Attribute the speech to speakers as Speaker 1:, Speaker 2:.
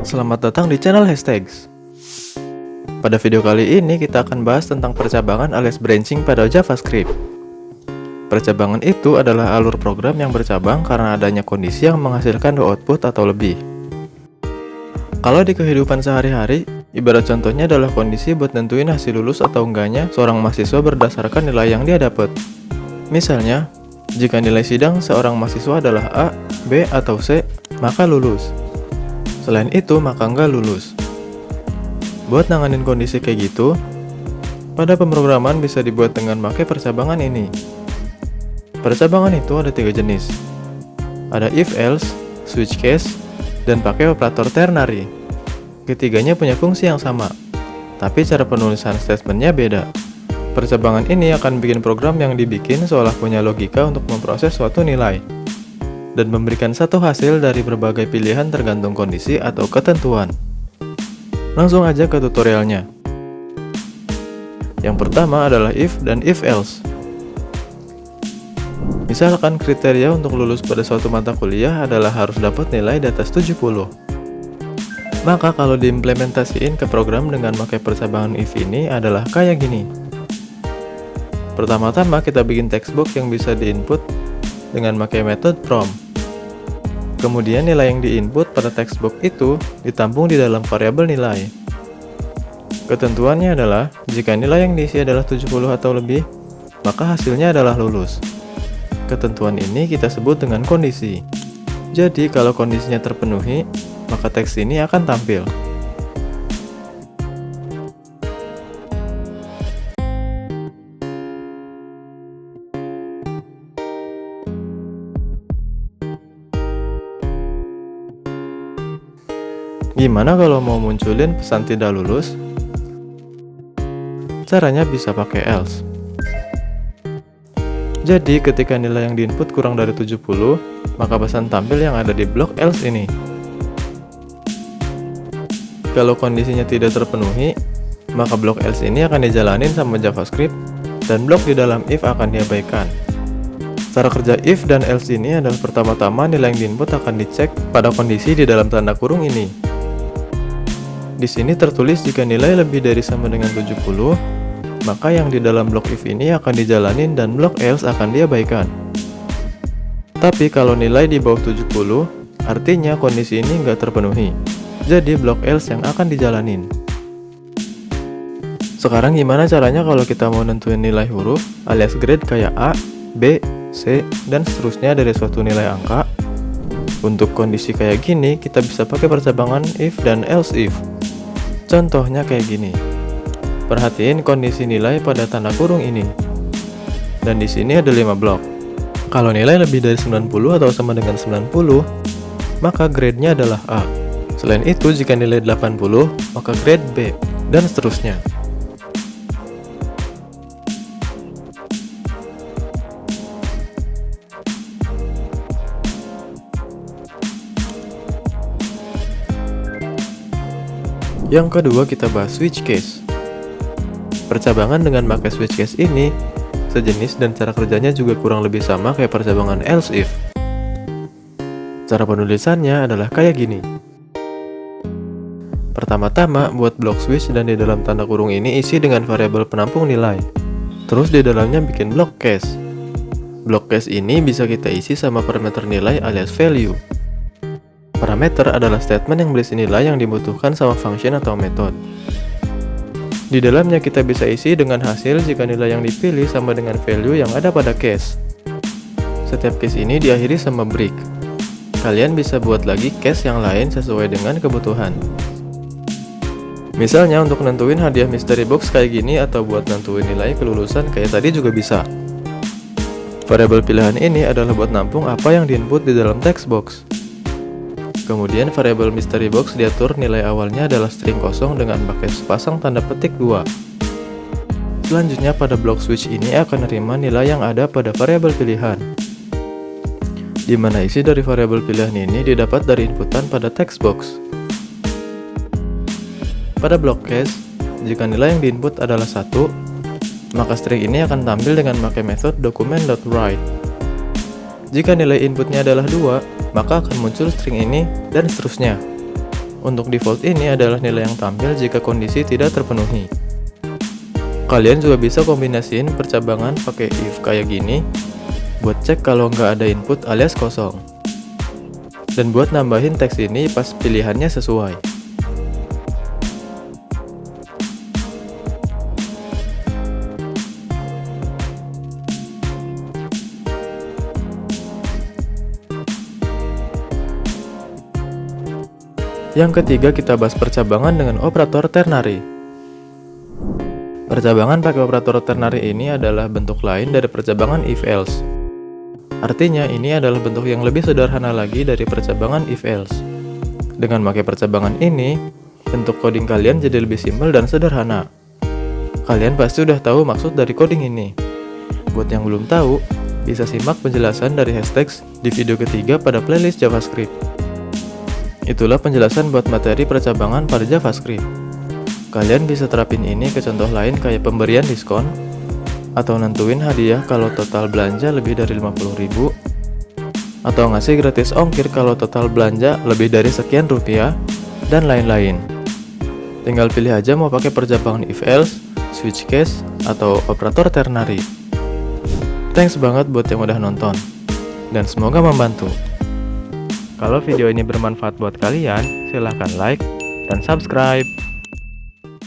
Speaker 1: Selamat datang di channel Hashtags. Pada video kali ini kita akan bahas tentang percabangan alias branching pada JavaScript. Percabangan itu adalah alur program yang bercabang karena adanya kondisi yang menghasilkan dua output atau lebih. Kalau di kehidupan sehari-hari, ibarat contohnya adalah kondisi buat nentuin hasil lulus atau enggaknya seorang mahasiswa berdasarkan nilai yang dia dapat. Misalnya, jika nilai sidang seorang mahasiswa adalah A, B, atau C, maka lulus. Selain itu, maka nggak lulus. Buat nanganin kondisi kayak gitu, pada pemrograman bisa dibuat dengan pakai percabangan ini. Percabangan itu ada 3 jenis. Ada if else, switch case, dan pakai operator ternary. Ketiganya punya fungsi yang sama, tapi cara penulisan statementnya beda. Percabangan ini akan bikin program yang dibikin seolah punya logika untuk memproses suatu nilai dan memberikan satu hasil dari berbagai pilihan tergantung kondisi atau ketentuan. Langsung aja ke tutorialnya. Yang pertama adalah if dan if else. Misalkan kriteria untuk lulus pada suatu mata kuliah adalah harus dapat nilai di atas 70. Maka kalau diimplementasiin ke program dengan pakai percabangan if ini adalah kayak gini. Pertama-tama kita bikin textbox yang bisa diinput dengan pakai metode from. Kemudian nilai yang diinput pada textbox itu ditampung di dalam variabel nilai. Ketentuannya adalah jika nilai yang diisi adalah 70 atau lebih, maka hasilnya adalah lulus. Ketentuan ini kita sebut dengan kondisi. Jadi kalau kondisinya terpenuhi, maka teks ini akan tampil. Gimana kalau mau munculin pesan tidak lulus? Caranya bisa pakai else. Jadi ketika nilai yang diinput kurang dari 70, maka pesan tampil yang ada di blok else ini. Kalau kondisinya tidak terpenuhi, maka blok else ini akan dijalanin sama JavaScript dan blok di dalam if akan diabaikan. Cara kerja if dan else ini adalah pertama-tama nilai yang diinput akan dicek pada kondisi di dalam tanda kurung ini. Di sini tertulis jika nilai lebih dari sama dengan 70, maka yang di dalam blok if ini akan dijalanin dan blok else akan diabaikan. Tapi kalau nilai di bawah 70, artinya kondisi ini nggak terpenuhi. Jadi blok else yang akan dijalanin. Sekarang gimana caranya kalau kita mau nentuin nilai huruf alias grade kayak A, B, C, dan seterusnya dari suatu nilai angka? Untuk kondisi kayak gini, kita bisa pakai percabangan if dan else if. Contohnya kayak gini. Perhatiin kondisi nilai pada tanda kurung ini. Dan di sini ada 5 blok. Kalau nilai lebih dari 90 atau sama dengan 90, maka grade-nya adalah A. Selain itu, jika nilai 80, maka grade B, dan seterusnya. Yang kedua kita bahas switch case. Percabangan dengan pakai switch case ini sejenis dan cara kerjanya juga kurang lebih sama kayak percabangan else if. Cara penulisannya adalah kayak gini. Pertama-tama buat blok switch dan di dalam tanda kurung ini isi dengan variabel penampung nilai. Terus di dalamnya bikin blok case. Blok case ini bisa kita isi sama parameter nilai alias value. Parameter adalah statement yang berisi nilai yang dibutuhkan sama function atau metode. Di dalamnya kita bisa isi dengan hasil jika nilai yang dipilih sama dengan value yang ada pada case. Setiap case ini diakhiri sama break. Kalian bisa buat lagi case yang lain sesuai dengan kebutuhan. Misalnya untuk nentuin hadiah mystery box kayak gini atau buat nentuin nilai kelulusan kayak tadi juga bisa. Variabel pilihan ini adalah buat nampung apa yang diinput di dalam text box. Kemudian variabel mystery box diatur nilai awalnya adalah string kosong dengan pakai sepasang tanda petik 2. Selanjutnya pada blok switch ini akan menerima nilai yang ada pada variabel pilihan, di mana isi dari variabel pilihan ini didapat dari inputan pada text box. Pada blok case, jika nilai yang diinput adalah 1, maka string ini akan tampil dengan pakai metode document.write. Jika nilai inputnya adalah 2, maka akan muncul string ini dan seterusnya. Untuk default ini adalah nilai yang tampil jika kondisi tidak terpenuhi. Kalian juga bisa kombinasiin percabangan pakai if kayak gini buat cek kalau nggak ada input alias kosong. Dan buat nambahin teks ini pas pilihannya sesuai. Yang ketiga, kita bahas percabangan dengan operator ternary. Percabangan pakai operator ternary ini adalah bentuk lain dari percabangan if-else. Artinya, ini adalah bentuk yang lebih sederhana lagi dari percabangan if-else. Dengan pakai percabangan ini, bentuk coding kalian jadi lebih simpel dan sederhana. Kalian pasti udah tahu maksud dari coding ini. Buat yang belum tahu, bisa simak penjelasan dari hashtags di video ketiga pada playlist JavaScript. Itulah penjelasan buat materi percabangan pada JavaScript. Kalian bisa terapin ini ke contoh lain kayak pemberian diskon, atau nentuin hadiah kalau total belanja lebih dari 50.000, atau ngasih gratis ongkir kalau total belanja lebih dari sekian rupiah, dan lain-lain. Tinggal pilih aja mau pakai percabangan if-else, switch case, atau operator ternary. Thanks banget buat yang udah nonton, dan semoga membantu. Kalau video ini bermanfaat buat kalian, silahkan like dan subscribe.